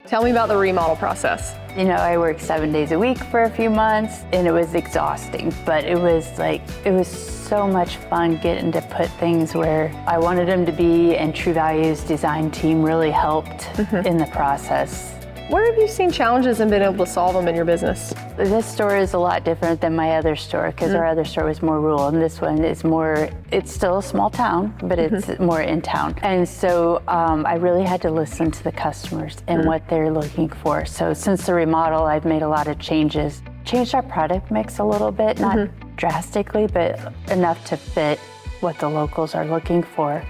Tell me about the remodel process. You know, I worked 7 days a week for a few months and it was exhausting, but it was so much fun getting to put things where I wanted them to be, and True Value's design team really helped in the process. Where have you seen challenges and been able to solve them in your business? This store is a lot different than my other store because our other store was more rural, and this one is more, it's still a small town, but it's more in town. And so I really had to listen to the customers and what they're looking for. So since the remodel, I've made a lot of changes. Changed our product mix a little bit, not drastically, but enough to fit what the locals are looking for.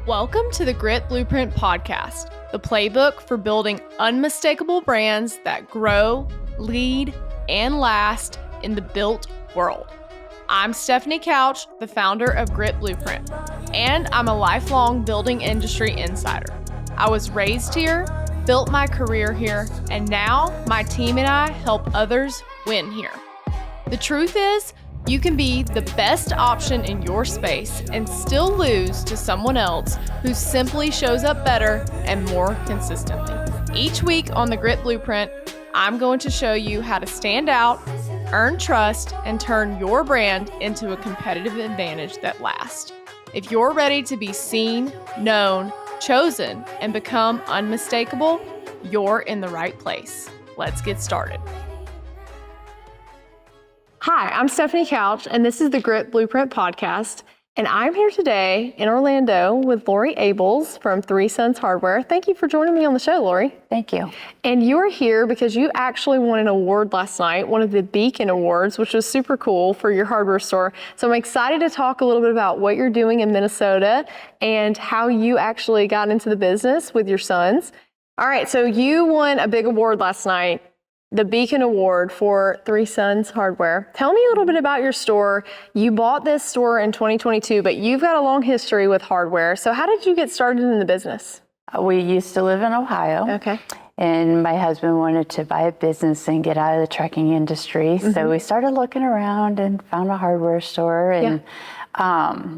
Welcome to the Grit Blueprint Podcast, the playbook for building unmistakable brands that grow, lead, and last in the built world. I'm Stephanie Couch, the founder of Grit Blueprint, and I'm a lifelong building industry insider. I was raised here, built my career here, and now my team and I help others win here. The truth is, you can be the best option in your space and still lose to someone else who simply shows up better and more consistently. Each week on the Grit Blueprint, I'm going to show you how to stand out, earn trust, and turn your brand into a competitive advantage that lasts. If you're ready to be seen, known, chosen, and become unmistakable, you're in the right place. Let's get started. Hi, I'm Stephanie Couch, and this is the Grit Blueprint Podcast. And I'm here today in Orlando with Lori Abels from Three Sons Hardware. Thank you for joining me on the show, Lori. Thank you. And you're here because you actually won an award last night, one of the Beacon Awards, which was super cool for your hardware store. So I'm excited to talk a little bit about what you're doing in Minnesota and how you actually got into the business with your sons. All right, so you won a big award last night, the Beacon Award for Three Sons Hardware. Tell me a little bit about your store. You bought this store in 2022, but you've got a long history with hardware. So how did you get started in the business? We used to live in Ohio. Okay. And my husband wanted to buy a business and get out of the trucking industry. So we started looking around and found a hardware store. And,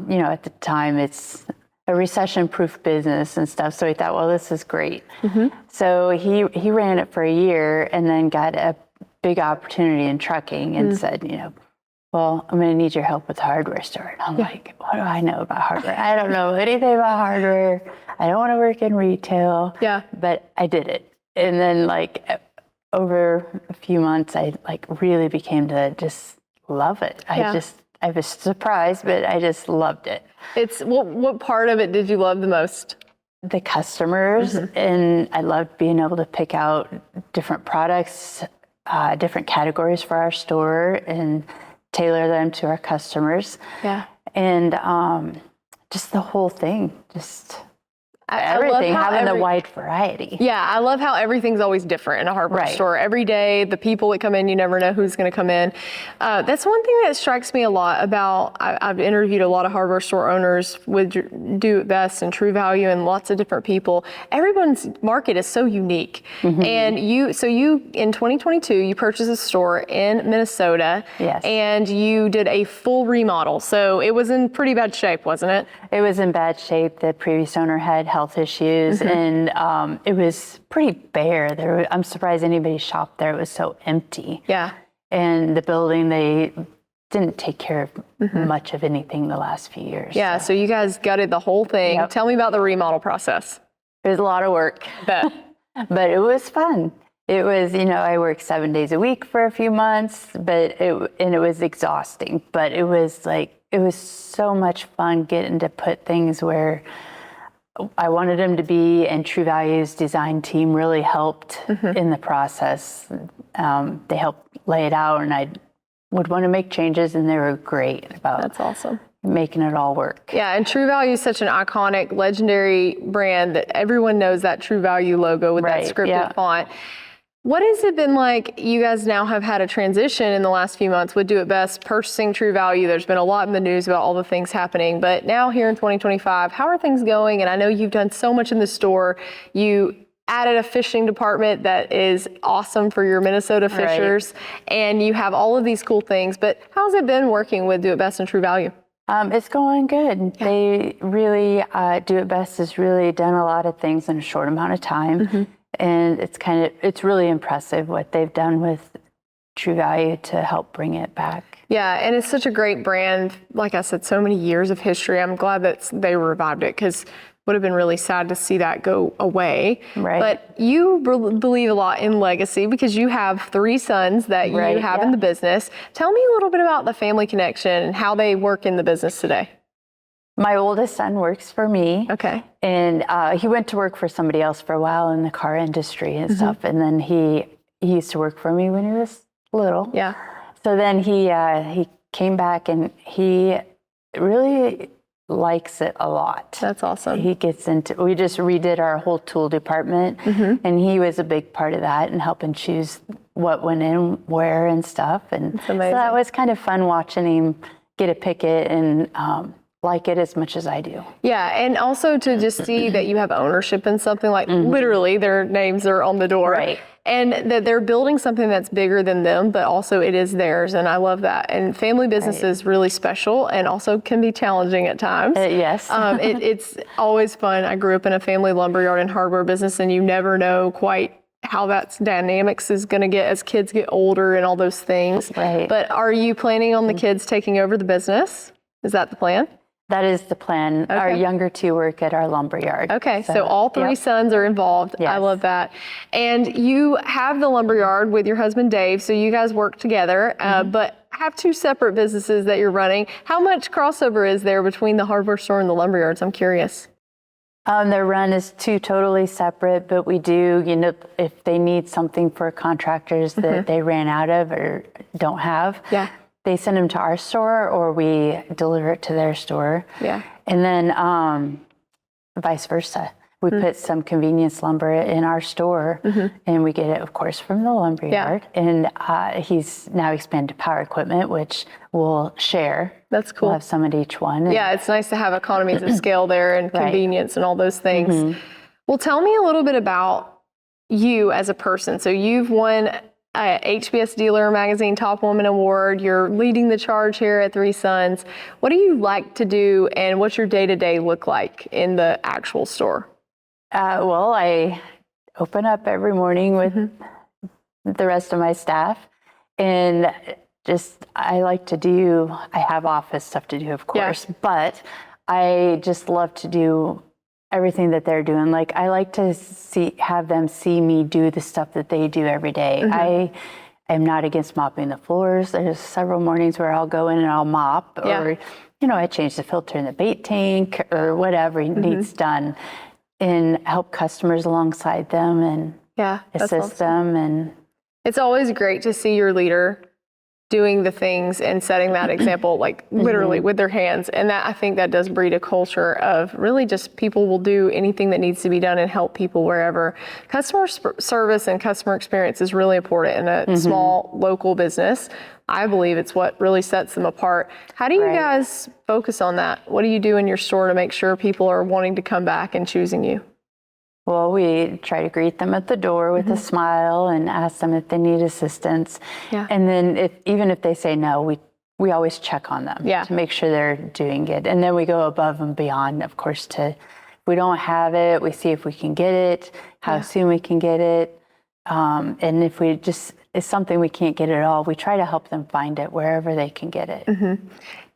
you know, at the time it's a recession-proof business and stuff. So we thought, well, this is great. So he ran it for a year and then got a big opportunity in trucking and said, you know, well, I'm going to need your help with the hardware store. And I'm like, what do I know about hardware? I don't know anything about hardware. I don't want to work in retail. But I did it. And then like over a few months, I like really became to just love it. I was surprised, but I just loved it. It's what part of it did you love the most? The customers, and I loved being able to pick out different products, different categories for our store and tailor them to our customers. And just the whole thing, just everything, having the wide variety. I love how everything's always different in a hardware store. Every day, the people that come in, you never know who's going to come in. That's one thing that strikes me a lot about, I've interviewed a lot of hardware store owners with Do It Best and True Value and lots of different people. Everyone's market is so unique. And you in 2022, you purchased a store in Minnesota. And you did a full remodel. So it was in pretty bad shape, wasn't it? It was in bad shape. The previous owner had health issues, and it was pretty bare. I'm surprised anybody shopped there. It was so empty. And the building, they didn't take care of much of anything the last few years. So you guys gutted the whole thing. Tell me about the remodel process. It was a lot of work, but it was fun. It was, you know, I worked 7 days a week for a few months, but it was exhausting. But it was so much fun getting to put things where I wanted them to be, and True Value's design team really helped in the process. They helped lay it out, and I would want to make changes, and they were great about That's awesome. Making it all work. And True Value is such an iconic, legendary brand that everyone knows that True Value logo with that scripted font. What has it been like? You guys now have had a transition in the last few months with Do It Best purchasing True Value. There's been a lot in the news about all the things happening, but now here in 2025, how are things going? And I know you've done so much in the store. You added a fishing department that is awesome for your Minnesota fishers, and you have all of these cool things, but how's it been working with Do It Best and True Value? It's going good. They really, Do It Best has really done a lot of things in a short amount of time. And it's really impressive what they've done with True Value to help bring it back. Yeah, and it's such a great brand. Like I said, so many years of history. I'm glad that they revived it, because would have been really sad to see that go away. Right. But you believe a lot in legacy, because you have 3 sons that you have in the business. Tell me a little bit about the family connection and how they work in the business today. My oldest son works for me. Okay. And he went to work for somebody else for a while in the car industry and stuff. And then he used to work for me when he was little. Yeah. So then he came back, and he really likes it a lot. That's awesome. We just redid our whole tool department, and he was a big part of that and helping choose what went in where and stuff. And so that was kind of fun watching him get a picket and like it as much as I do. Yeah, and also to just see that you have ownership in something, like literally their names are on the door. Right. And that they're building something that's bigger than them, but also it is theirs, and I love that. And family business is really special and also can be challenging at times. Yes. It's always fun. I grew up in a family lumberyard and hardware business, and you never know quite how that dynamics is going to get as kids get older and all those things. Right. But are you planning on the kids taking over the business? Is that the plan? That is the plan. Okay. Our younger 2 work at our lumberyard. Okay, so all 3 sons are involved. Yes. I love that. And you have the lumberyard with your husband, Dave, so you guys work together, but have 2 separate businesses that you're running. How much crossover is there between the hardware store and the lumberyards? I'm curious. Their run is 2 totally separate, but we do, if they need something for contractors that they ran out of or don't have, they send them to our store, or we deliver it to their store. Yeah. And then vice versa. We put some convenience lumber in our store, and we get it, of course, from the lumberyard. Yeah. And he's now expanded to power equipment, which we'll share. That's cool. We'll have some at each one. Yeah, it's nice to have economies of scale there and convenience and all those things. Well, tell me a little bit about you as a person. So you've won HBS Dealer Magazine Top Woman Award. You're leading the charge here at 3 Sons. What do you like to do, and what's your day-to-day look like in the actual store? Well, I open up every morning with the rest of my staff, and I have office stuff to do, of course, but I just love to do everything that they're doing. Like, I like to have them see me do the stuff that they do every day. I am not against mopping the floors. There's several mornings where I'll go in and I'll mop, or, I change the filter in the bait tank or whatever needs done, and help customers alongside them and assist them. And it's always great to see your leader doing the things and setting that example, like literally with their hands. And that, I think that does breed a culture of really just people will do anything that needs to be done and help people wherever. Customer service and customer experience is really important in a small local business. I believe it's what really sets them apart. How do you guys focus on that? What do you do in your store to make sure people are wanting to come back and choosing you? Well, we try to greet them at the door with a smile and ask them if they need assistance. Yeah. And then even if they say no, we always check on them to make sure they're doing it. And then we go above and beyond, of course, if we don't have it, we see if we can get it, how soon we can get it. And if it's something we can't get at all, we try to help them find it wherever they can get it.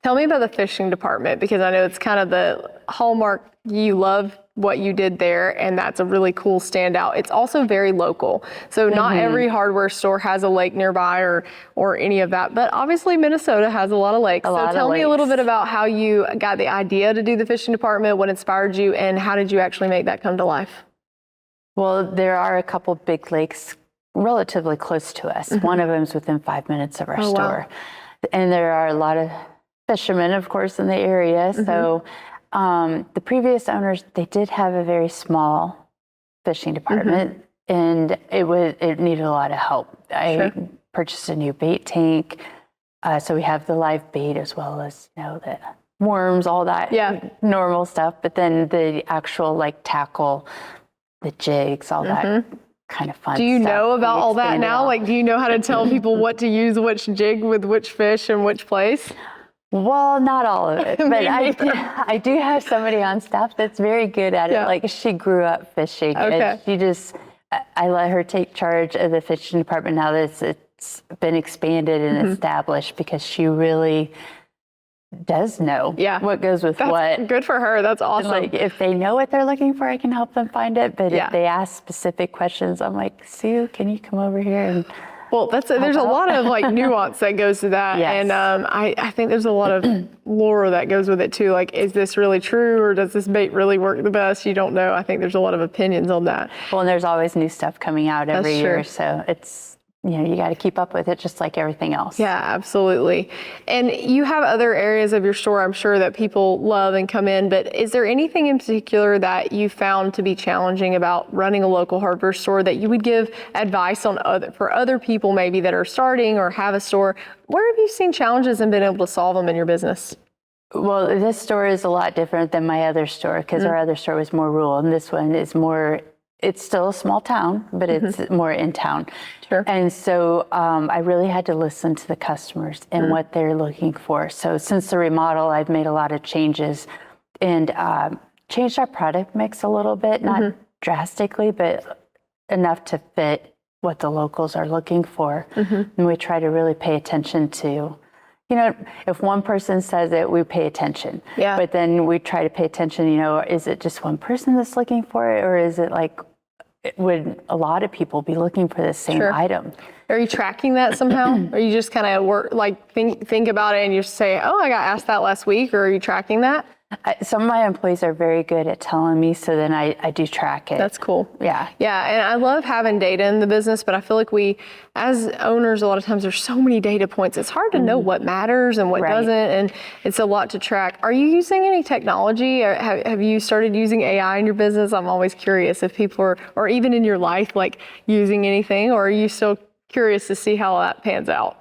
Tell me about the fishing department, because I know it's kind of the hallmark. You love what you did there, and that's a really cool standout. It's also very local. So not every hardware store has a lake nearby or any of that, but obviously Minnesota has a lot of lakes. So tell me a little bit about how you got the idea to do the fishing department, what inspired you, and how did you actually make that come to life? Well, there are a couple big lakes relatively close to us. One of them is within 5 minutes of our store. Wow. And there are a lot of fishermen, of course, in the area. So the previous owners, they did have a very small fishing department, and it needed a lot of help. I purchased a new bait tank, so we have the live bait as well as the worms, all that normal stuff. But then the actual tackle, the jigs, all that kind of fun. Do you know about all that now? Like, do you know how to tell people what to use, which jig with which fish and which place? Well, not all of it, but I do have somebody on staff that's very good at it. Like, she grew up fishing, and she just I let her take charge of the fishing department now that it's been expanded and established, because she really does know what goes with what. Good for her. That's awesome. Like, if they know what they're looking for, I can help them find it. But if they ask specific questions, I'm like, Sue, can you come over here and well, there's a lot of like nuance that goes to that. Yes. And I think there's a lot of lore that goes with it too. Like, is this really true, or does this bait really work the best? You don't know. I think there's a lot of opinions on that. Well, and there's always new stuff coming out every year. So it's, you got to keep up with it, just like everything else. Yeah, absolutely. And you have other areas of your store, I'm sure, that people love and come in, but is there anything in particular that you found to be challenging about running a local hardware store that you would give advice on for other people maybe that are starting or have a store? Where have you seen challenges and been able to solve them in your business? Well, this store is a lot different than my other store, because our other store was more rural, and this one is more, it's still a small town, but it's more in town. Sure. And so I really had to listen to the customers and what they're looking for. So since the remodel, I've made a lot of changes and changed our product mix a little bit, not drastically, but enough to fit what the locals are looking for. And we try to really pay attention to, if one person says it, we pay attention. Yeah. But then we try to pay attention, is it just one person that's looking for it, or is it like, would a lot of people be looking for the same item? Are you tracking that somehow? Or you just kind of think about it and you say, oh, I got asked that last week, or are you tracking that? Some of my employees are very good at telling me, so then I do track it. That's cool. Yeah. Yeah, and I love having data in the business, but I feel like we, as owners, a lot of times there's so many data points. It's hard to know what matters and what doesn't, and it's a lot to track. Are you using any technology? Or have you started using AI in your business? I'm always curious if people are, or even in your life, like using anything, or are you still curious to see how that pans out?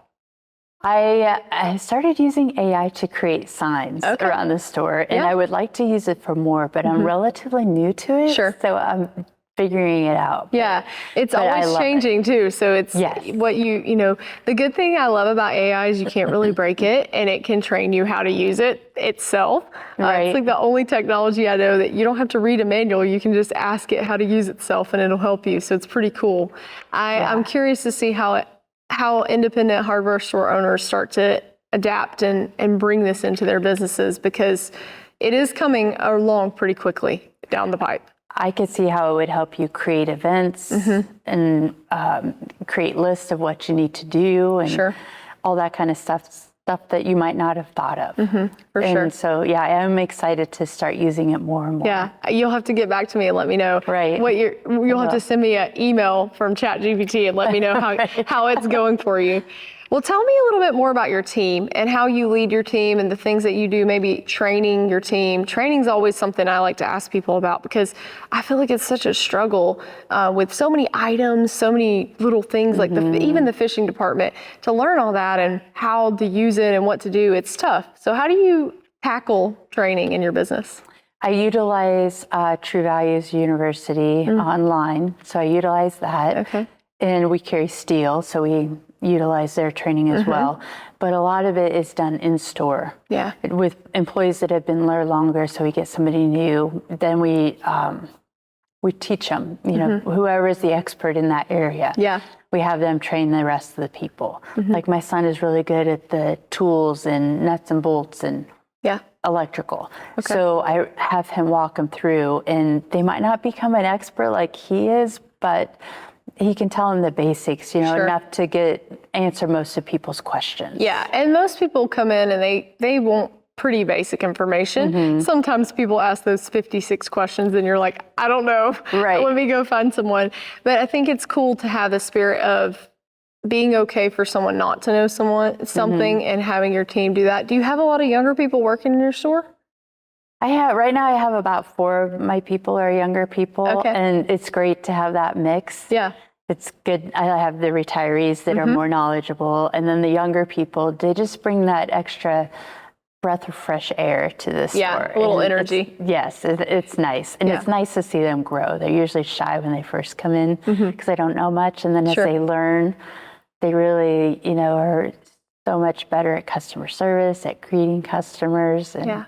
I started using AI to create signs around the store, and I would like to use it for more, but I'm relatively new to it, so I'm figuring it out. Yeah, it's always changing too, so it's what the good thing I love about AI is you can't really break it, and it can train you how to use it itself. It's like the only technology I know that you don't have to read a manual, you can just ask it how to use itself and it'll help you, so it's pretty cool. I'm curious to see how independent hardware store owners start to adapt and bring this into their businesses, because it is coming along pretty quickly down the pipe. I could see how it would help you create events and create lists of what you need to do and all that kind of stuff that you might not have thought of. For sure. And so, I am excited to start using it more and more. Yeah, you'll have to get back to me and let me know. What you'll have to send me an email from ChatGPT and let me know how it's going for you. Well, tell me a little bit more about your team and how you lead your team and the things that you do, maybe training your team. Training is always something I like to ask people about, because I feel like it's such a struggle with so many items, so many little things, like even the fishing department, to learn all that and how to use it and what to do. It's tough. So how do you tackle training in your business? I utilize True Values University online, so I utilize that. And we carry Steel, so we utilize their training as well. But a lot of it is done in store. With employees that have been there longer, so we get somebody new, then we teach them, whoever is the expert in that area. We have them train the rest of the people. Like my son is really good at the tools and nuts and bolts and electrical. So I have him walk them through, and they might not become an expert like he is, but he can tell them the basics, enough to answer most of people's questions. Yeah, and most people come in and they want pretty basic information. Sometimes people ask those 56 questions and you're like, I don't know. Let me go find someone. But I think it's cool to have the spirit of being okay for someone not to know something and having your team do that. Do you have a lot of younger people working in your store? Right now I have about 4 of my people are younger people, and it's great to have that mix. It's good. I have the retirees that are more knowledgeable, and then the younger people, they just bring that extra breath of fresh air to the store. A little energy. It's nice. And it's nice to see them grow. They're usually shy when they first come in because they don't know much, and then as they learn, they really, are so much better at customer service, at greeting customers, and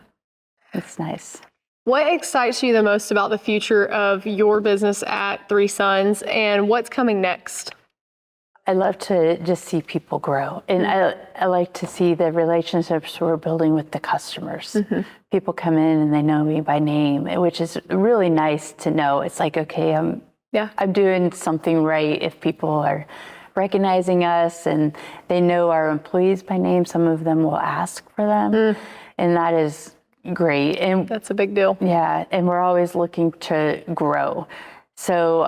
it's nice. What excites you the most about the future of your business at Three Sons, and what's coming next? I love to just see people grow. And I like to see the relationships we're building with the customers. People come in and they know me by name, which is really nice to know. It's like, okay, I'm doing something right if people are recognizing us and they know our employees by name. Some of them will ask for them, and that is great. And that's a big deal. Yeah, and we're always looking to grow. So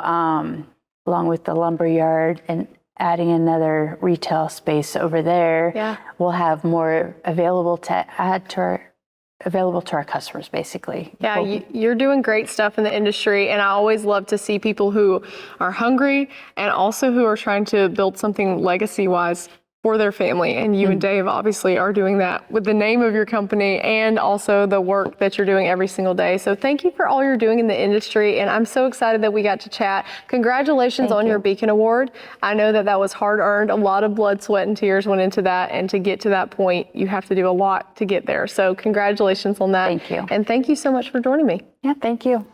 along with the lumber yard and adding another retail space over there, we'll have more available to our customers, basically. Yeah, you're doing great stuff in the industry, and I always love to see people who are hungry and also who are trying to build something legacy-wise for their family. And you and Dave obviously are doing that with the name of your company and also the work that you're doing every single day. So thank you for all you're doing in the industry, and I'm so excited that we got to chat. Congratulations on your Beacon Award. I know that was hard-earned. A lot of blood, sweat, and tears went into that, and to get to that point, you have to do a lot to get there. So congratulations on that. Thank you. And thank you so much for joining me. Yeah, thank you.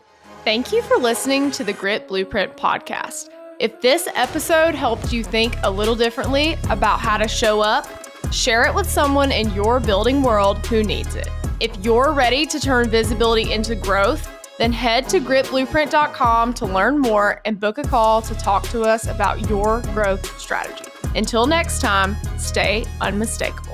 Thank you for listening to the Grit Blueprint podcast. If this episode helped you think a little differently about how to show up, share it with someone in your building world who needs it. If you're ready to turn visibility into growth, then head to gritblueprint.com to learn more and book a call to talk to us about your growth strategy. Until next time, stay unmistakable.